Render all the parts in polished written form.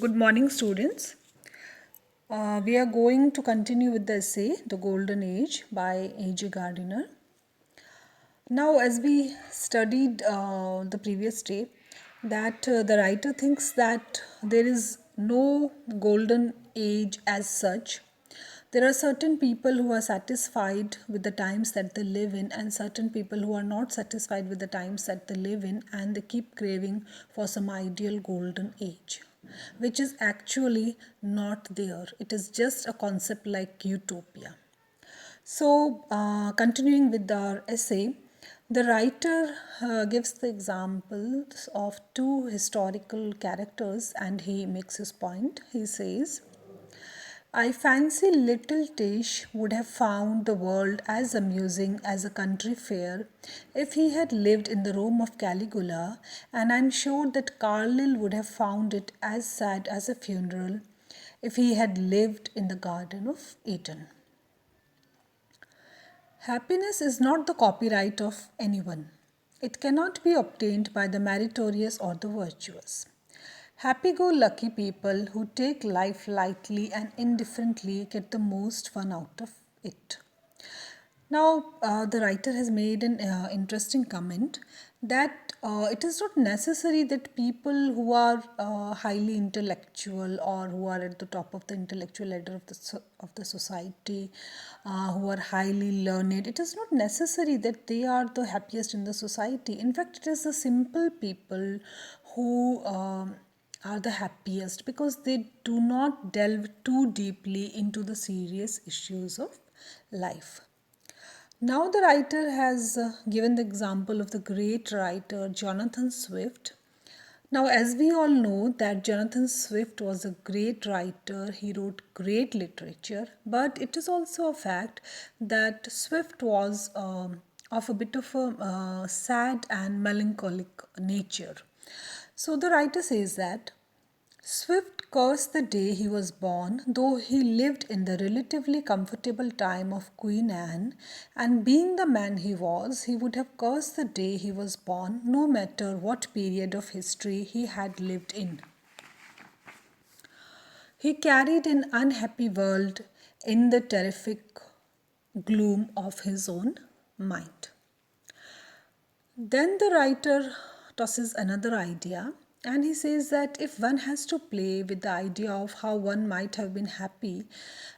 Good morning, students. We are going to continue with the essay The Golden Age by A.J. Gardiner. Now, as we studied the previous day, that the writer thinks that there is no golden age as such. There are certain people who are satisfied with the times that they live in, and certain people who are not satisfied with the times that they live in, and they keep craving for some ideal golden age, which is actually not there. It is just a concept like utopia. So, continuing with our essay, the writer gives the examples of two historical characters and he makes his point. He says, I fancy little Tish would have found the world as amusing as a country fair if he had lived in the Rome of Caligula, and I'm sure that Carlyle would have found it as sad as a funeral if he had lived in the Garden of Eden. Happiness is not the copyright of anyone. It cannot be obtained by the meritorious or the virtuous. Happy go lucky people who take life lightly and indifferently get the most fun out of it. Now, the writer has made an interesting comment that it is not necessary that people who are highly intellectual or who are at the top of the intellectual ladder of the society, who are highly learned, it is not necessary that they are the happiest in the society. In fact, it is the simple people who are the happiest because they do not delve too deeply into the serious issues of life. Now, the writer has given the example of the great writer Jonathan Swift. Now, as we all know, that Jonathan Swift was a great writer, he wrote great literature, but it is also a fact that Swift was of a bit of a sad and melancholic nature. So, the writer says that Swift cursed the day he was born, though he lived in the relatively comfortable time of Queen Anne, and being the man he was, he would have cursed the day he was born, no matter what period of history he had lived in. He carried an unhappy world in the terrific gloom of his own mind. Then the writer tosses another idea and he says that if one has to play with the idea of how one might have been happy,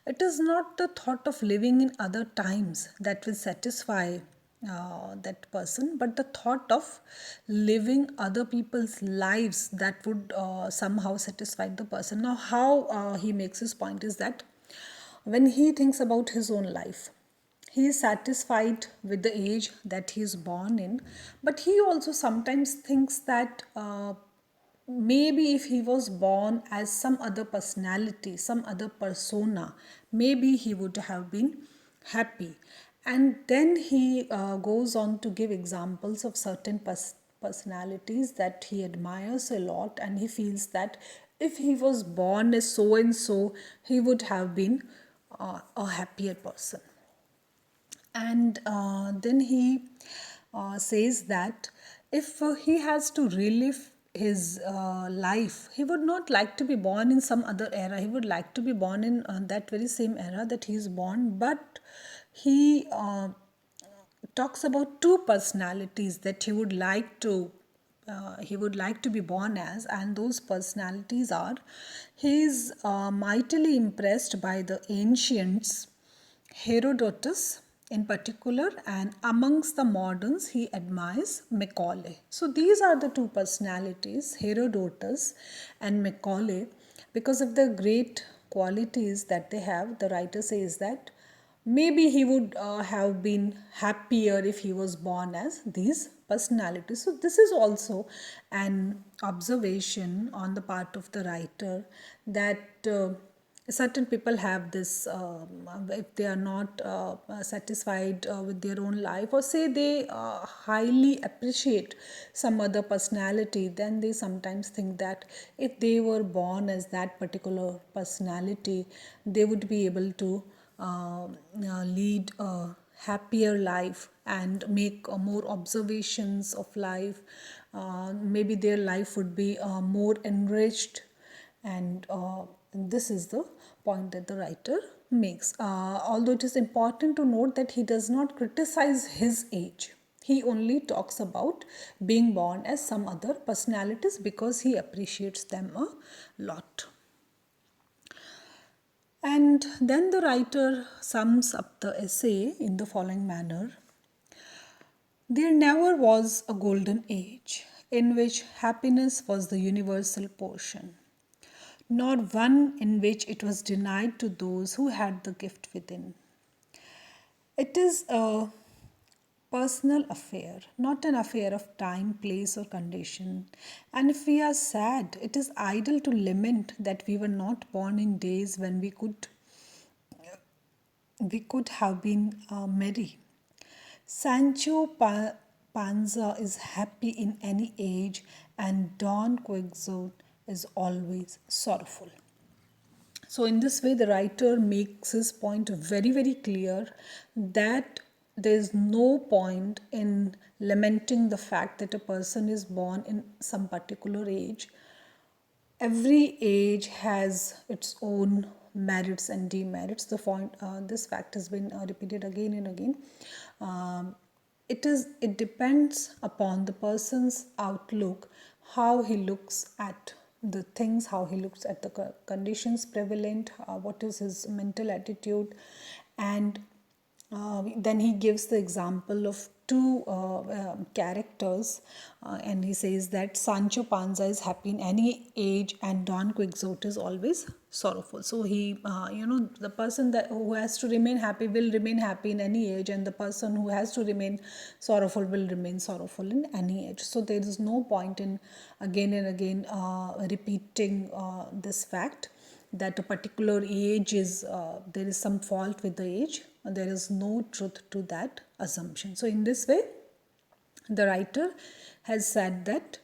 it is not the thought of living in other times that will satisfy that person, but the thought of living other people's lives that would somehow satisfy the person. Now, how he makes his point is that when he thinks about his own life, he is satisfied with the age that he is born in, but he also sometimes thinks that maybe if he was born as some other personality, some other persona, maybe he would have been happy. And then he goes on to give examples of certain personalities that he admires a lot, and he feels that if he was born as so and so, he would have been a happier person. And then he says that if he has to relive his life, he would not like to be born in some other era. He would like to be born in that very same era that he is born. But he talks about two personalities that he would like to be born as, and those personalities are he is mightily impressed by the ancients, Herodotus in particular, and amongst the moderns he admires Macaulay. So these are the two personalities, Herodotus and Macaulay. Because of the great qualities that they have, the writer says that maybe he would have been happier if he was born as these personalities. So this is also an observation on the part of the writer that certain people have this if they are not satisfied with their own life, or say they highly appreciate some other personality, then they sometimes think that if they were born as that particular personality, they would be able to lead a happier life and make more observations of life. Maybe their life would be more enriched, And this is the point that the writer makes. Although it is important to note that he does not criticize his age, he only talks about being born as some other personalities because he appreciates them a lot. And then the writer sums up the essay in the following manner. There never was a golden age in which happiness was the universal portion, nor one in which it was denied to those who had the gift within. It is a personal affair, not an affair of time, place, or condition. And if we are sad, it is idle to lament that we were not born in days when we could have been merry. Panza is happy in any age, and Don Quixote is always sorrowful. So, in this way, the writer makes his point very, very clear that there is no point in lamenting the fact that a person is born in some particular age. Every age has its own merits and demerits. This fact has been repeated again and again. It depends upon the person's outlook, how he looks at the things, how he looks at the conditions prevalent, what is his mental attitude, and then he gives the example of two characters, and he says that Sancho Panza is happy in any age and Don Quixote is always sorrowful. So the person who has to remain happy will remain happy in any age, and the person who has to remain sorrowful will remain sorrowful in any age. So there is no point in again and again repeating this fact that a particular age is there is some fault with the age. There is no truth to that assumption. So in this way, the writer has said that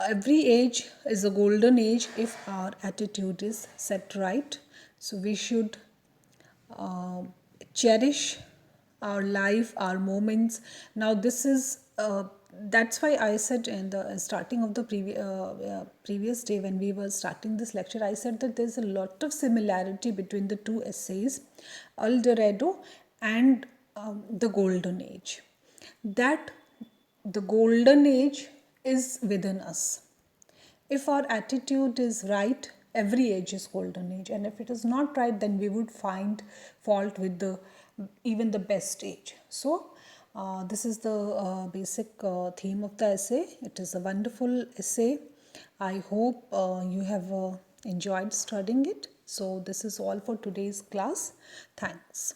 every age is a golden age if our attitude is set right. So we should uh, cherish our life, our moments. Now this is that's why I said in the starting of the previous day when we were starting this lecture, I said that there's a lot of similarity between the two essays, El Dorado and the Golden Age. That the Golden Age is within us. If our attitude is right, every age is golden age, and if it is not right, then we would find fault with the even the best age. So this is the basic theme of the essay. It is a wonderful essay. I hope you have enjoyed studying it. So this is all for today's class. Thanks.